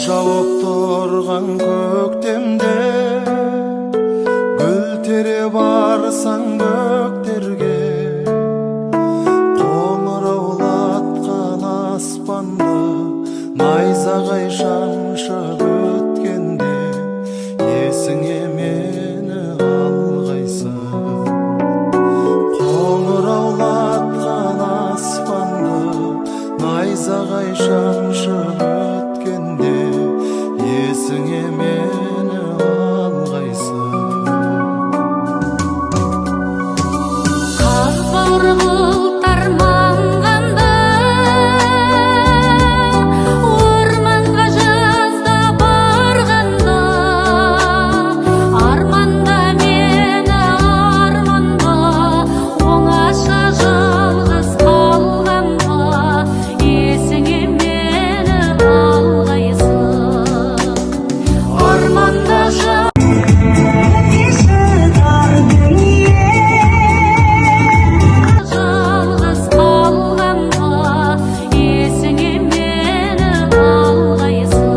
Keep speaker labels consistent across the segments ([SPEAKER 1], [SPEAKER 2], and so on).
[SPEAKER 1] жауып тұрған көктемде гүл тере барсаң бөктерге, қоңыраулатқан аспанды найзағай шаншып өткенде, есіңе мені алғайсың. Қоңыраулатқан аспанды найзағай шаншып өткенде, есіңе мені алғайсың.
[SPEAKER 2] Қақ бауыр бұлттар маңғанда, орманға жазда барғанда, арманда мені арманда, оңаша жалғыз қалғанда, есіңе мені алғайсың. Арманда жалғыз қалғанда, есіңе мені алғайсың.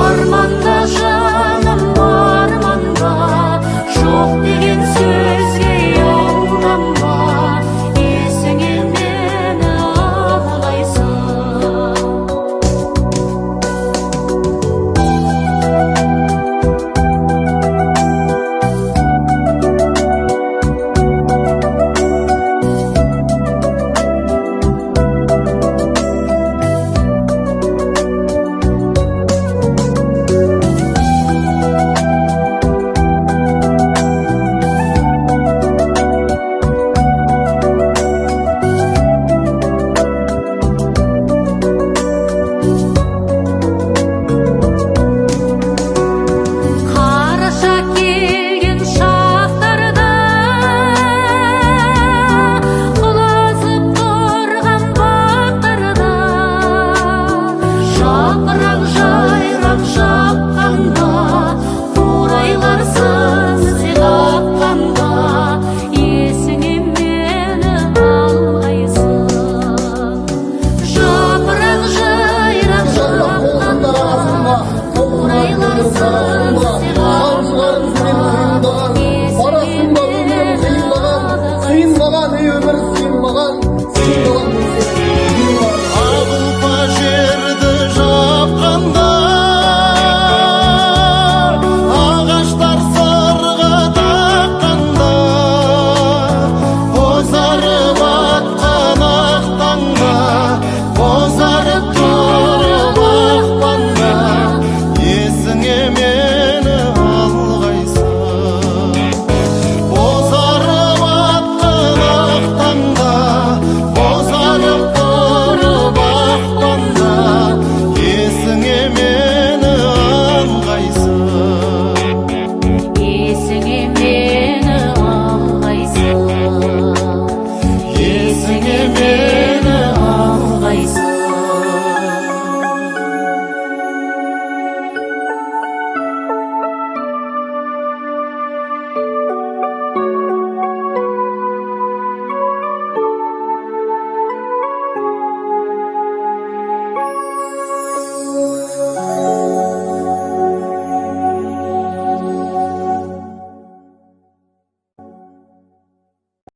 [SPEAKER 2] Арманда жаным арманда, жоқ деген сөзге алданба, есіңе мені алғайсың. Қараша келген шақтарда, құлазып тұрған бақтарда, жапырақ жайрап жапқанда, қурайлар сыңсып аққанда, есіңе мені алғайсың. Жапырақ жайрап жапқанда, қурайлар сыңсып
[SPEAKER 3] Барасың ба өмірің қиындаған, ей өмір